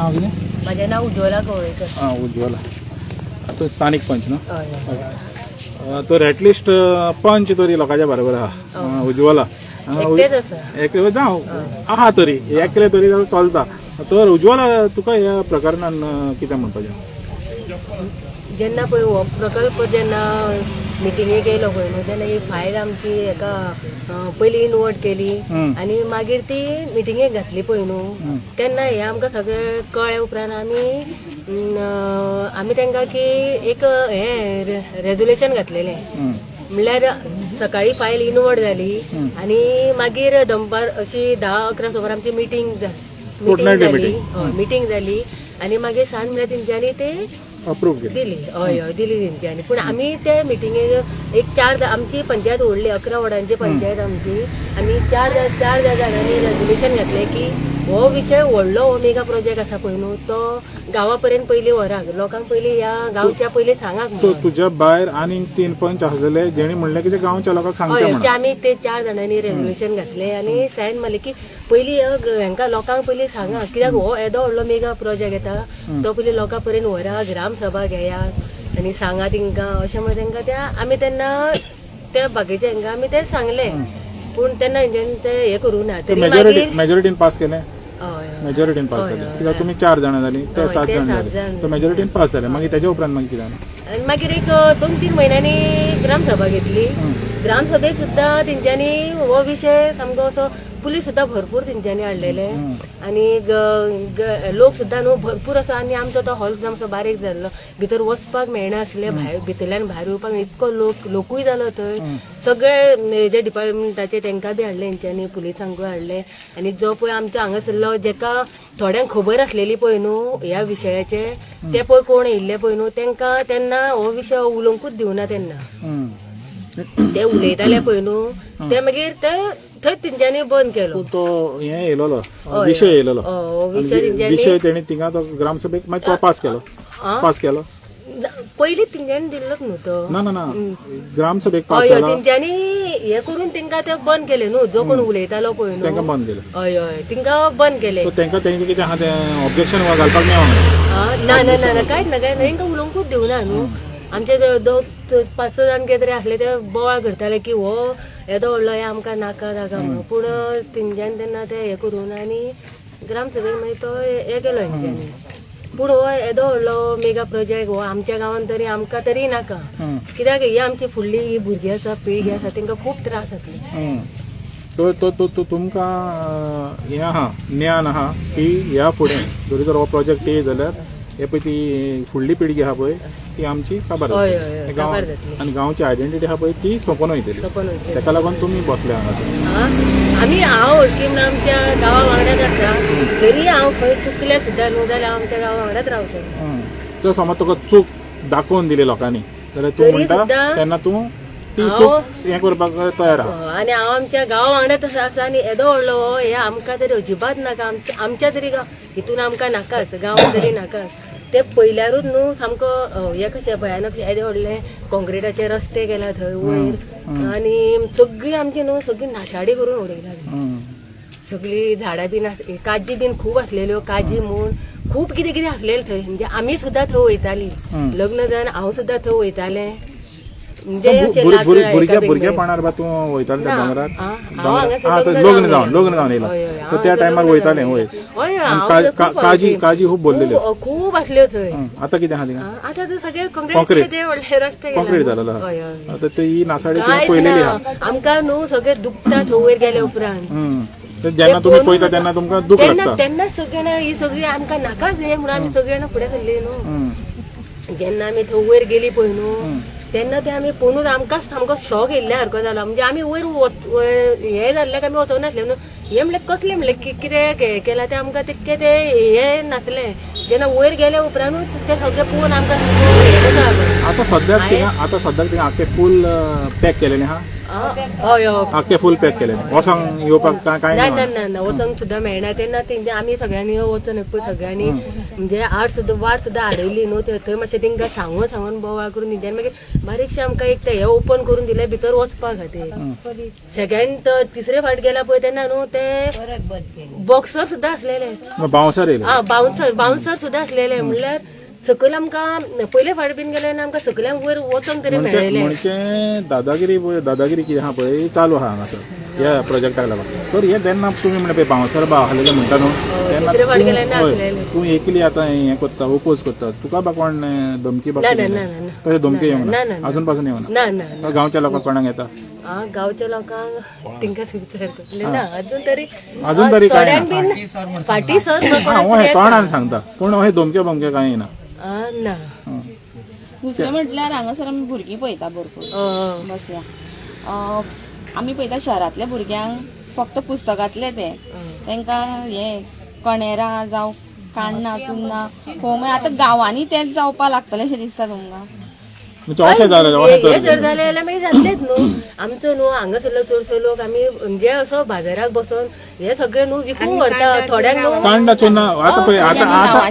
नाव कितें? माझे नाव उज्ज्वला गवळेकर. उज्ज्वला. तो स्थानिक पंच न्हू? हय. तो रेटलिस्ट पंच तरी लोकांच्या बरोबर आहा. उज्ज्वला एकटेच आसा. एकले जावं आहा तरी एकले तरी चलता. तर उज्ज्वला तुका ह्या प्रकरणान कितें म्हणपाचें? जेन्ना पळय हो प्रकल्प जेन्ना मिटिंगेक येयलो पळय न्हू तेन्ना ही फायल आमची एका पयली इनवर्ट केली आनी मागीर ती मिटिंगेक घातली पळय न्हू तेन्ना हे आमकां सगळें कळ्ळे उपरांत आमी तांकां की एक हे रेजोल्युशन घातलेलें. म्हणल्यार सकाळी फायल इनवर्ट जाली आनी मागीर दनपार अशी 10-11 सुमार आमची मिटींग जाली आनी मागीर सांज म्हणल्यार तेंच्यांनी ते अप्रूव दिली. हय हय दिली तेंच्यांनी. पूण आमी ते मिटिंगेक एक 4 आमची पंचायत व्हडली 11 वॉर्डांची पंचायत आमची. आमी 4 जाग्यांनी रेजोल्युशन घातलें की हो विशय व्हडलो हो मेगा प्रोजेक्ट आसा पळय न्हू तो गांवा पर्यंत पयलीं व्हराक लोकांक पयलीं ह्या गांवच्या पयलीं सांगाक. तुज्या भायर आनी 3 पंच आसलेले जेणी म्हणलें की ते गांवच्या लोकांक सांगचे म्हणून. आमी ते 4 जाणांनी रेजोल्युशन घातलें आनी सायन मारलें की पयलीं हांकां लोकांक पयलीं सांगा कित्याक हो येदो व्हडलो मेगा प्रोजेक्ट येता तो पयलीं लोकां पर्यंत व्हरा ग्रामसभा घेयात आनी सांगा तेंकां अशें म्हणून तेंकां त्या आमी तेन्ना त्या बाकीच्या हांकां आमी तें सांगलें. पूण तेन्ना हेंच्यांनी ते हे करूं ना. मेजॉरिटीन पास केलें. मेजॉरिटीन पास जालें कित्याक तुमी 4 जाणां जालीं ते 7 जाणां जालीं तो मेजॉरिटीन पास जालें. मागीर तेच्या उपरांत मागीर कितें जालें? आनी मागीर एक 2-3 म्हयन्यांनी ग्रामसभा घेतली. ग्रामसभेक सुद्दां तेंच्यांनी हो विशय सामको असो पुलीस सुद्दां भरपूर तेंच्यांनी हाडलेले आनी लोक सुद्दां न्हू भरपूर असो आनी आमचो तो हॉल सुद्दां मातसो बारीक जाल्लो भितर वचपाक मेळनासलें भायर भितरल्यान भायर येवपाक इतको लोकूय जालो थंय. सगळे जे डिपार्टमेंटाचे तेंकां बी हाडले तेंच्यांनी पुलिसांकूय हाडले आनी जो पळय आमचो हांगासरलो जेका थोड्यांक खबर आसलेली पळय न्हू ह्या विशयाचे ते पळय कोण येयल्ले पळय न्हू तेंकां तेन्ना हो विशय उलोवंकूच दिवना. तेन्ना ते उलयताले पळय न्हू ते मागीर ते थंय तेंच्यांनी बंद केलो. तो हे येयलो विशय येयलो विशय तेणी थिंगा तो ग्रामसभेक मागीर तो पास केलो. पयलींच तेंच्यांनी दिल्लोच न्हू तो. ना ग्रामसभेक पास हय तेंच्यांनी हे करून तेंकां ते बंद केले न्हू जो कोण उलयतालो पळय न्हू तेंकां बंद केलें. हय तेंकां बंद केले. तेंकां तेंचे कितें आहा तें ऑब्जेक्शन घालपाक मेळना. ना कांयच ना तेंकां उलोवंकूच दिवना न्हू. आमचे 5-6 जाण कितें तरी आसले ते बोवाळ करताले की हो येदो व्हडलो हे आमकां नाका म्हणून. पूण तेंच्यांनी तेन्ना ते हे करून आनी ग्रामसभेक मागीर तो हे केलो हेंच्यांनी. पूण हो येदो व्हडलो मेगा प्रोजेक्ट हो आमच्या गांवांत तरी आमकां तरी नाका कित्याक ही आमची फुडली ही भुरगीं आसा पिळगी आसा तेंकां खूब त्रास जातले. तो तुमकां हें आहा ज्ञान आहा की ह्या फुडें जर हो प्रोजेक्ट येयत जाल्यार हे पळय ती फुडली पिळगी आहा पळय ती आमची काबार जातली आनी गांवची आयडेंटिटी आहा पळय ती सोंपून वयतली. तेका लागून तुमी बसले हांगा. आमी हांव हरशीं म्हणून आमच्या गांवा वांगडाच आसा जरी हांव खंय चुकलें सुद्दां न्हू जाल्यार हांव आमच्या गांवा वांगडाच रावतलें. जर समज तुका चूक दाखोवन दिली लोकांनी जाल्यार तूं म्हणटा तेन्ना तूं ती चूक हें करपाक तयार आहा. आनी हांव आमच्या गांवा वांगडाच आसा आनी येदो व्हडलो हे आमकां तरी अजिबात नाका. आमच्या तरी हितून आमकां नाकाच गांवांत तरी नाकाच. ते पयल्यारूच न्हू सामको हे कशें भयानक येदे व्हडले कॉन्क्रिटाचे रस्ते केला थंय वयर आनी सगळी आमची न्हू सगळी नाशाडी करून उडयला. सगळी झाडां बीन काजी बीन खूब आसलेल्यो काजी म्हूण खूब कितें आसलेलें थंय. म्हणजे आमी सुद्दां थंय वयतालीं लग्न जावन हांव सुद्दां थंय वयतालें. भुरगेपणार तूं वयतालें त्या दोंगरार लग्न जावन येयलां त्या टायमार वयतालें वयर काजी खूब भरलेल्यो खूब आसल्यो थंय. आतां कितें आहा थिंगा? आतां तर सगळे कॉन्क्रीट रस्ते कॉन्क्रीट जालेलो आहा. आतां ती नासाडी पयलेली आहा. आमकां न्हू सगळे दुखता थंय वयर गेले उपरांत जेन्ना तुमी पळयता तेन्ना तुमकां दूख लागता. तेन्ना सगळ्यांना ही सगळी आमकां नाकाच हे म्हणून आमी सगळी जाणां फुडें सरली न्हू. जेन्ना आमी थंय वयर गेली पळय न्हू तेन्ना ते आमी पळोवन आमकांच सामको शॉक येयल्ल्या सारको जालो. म्हणजे आमी वयर हे जाल्ल्याक आमी वचोंक नासले न्हू. हे म्हणल्यार कसलें म्हणल्यार कितें केलां तें आमकां तितकें ते हे नासलें. जेन्ना वयर गेले उपरांतूच ते सगळें पळोवन आमकां आतां सद्याक थिंगा आख्खें फूल पॅक केलेलें आहा. हय आख्खे फुल पॅक केले वोसांक येवपाक काय ना नाही ना ना वचोंक सुद्दां मेळना तेन्ना तेंचे आमी सगळ्यांनी वचून पळय सगळ्यांनी म्हणजे आड सुद्दां वाट सुद्दां हाडयली न्हू थंय मातशें तेंकां सांगून बोवाळ करून तेंच्यानी मागीर बारीकशें आमकां एक हे ओपन करून दिलें भितर वचपा खातीर सेकंड तिसरे फावट गेला पळय तेन्ना न्हू ते बॉक्सर सुद्दां आसलेले बाउन्सर येयले बाउन्सर सुद्दां आसलेले म्हणल्यार सकयल आमकां पयले फावट बीन गेले आनी आमकां सकल्यांक वयर वचोंक तरी मेळयलें म्हणजे दादागिरी कितें आहा पळय चालू आहा हांगासर ह्या प्रोजेक्टाक लागून तर हे तेन्ना तुमी म्हणजे पळय बाउन्सर आसलेले म्हणटा न्हू तिसरे फावट गेल्यार आसलेले तूं एकली आतां हें करता ओपोज करता तुका बा कोण धमकी ना ना ना ना तशें धमकी येवंक ना ना ना अजून पासून येवंक ना ना ना गांवच्या लोकांक कोणाक येता गांवच्या लोकांक तेंकां विचारतले ना अजून तरी काय थोड्यांक बीन फाटी सर हे तोंडान सांगता पूण हे धमक्यो कांय येना ना दुसरें म्हटल्यार हांगासर आमी भुरगीं पळयता भरपूर बसल्या आमी पळयता शहरांतल्या भुरग्यांक फक्त पुस्तकांतले तेंकां हे कणेरां जावं काण्णां चुन्नां हो आतां गांवांनी तेंच जावपा लागतलें अशें दिसता तुमकां अशें जालें हे जर जालें जाल्यार मागीर जातलेच न्हू आमचो न्हू हांगासरलो चडसो लोक आमी म्हणजे असो बाजाराक बसोन हे सगळे न्हू विकूंक व्हरता थोड्यांक न्हू कांडा चुन्ना आतां पळय आतां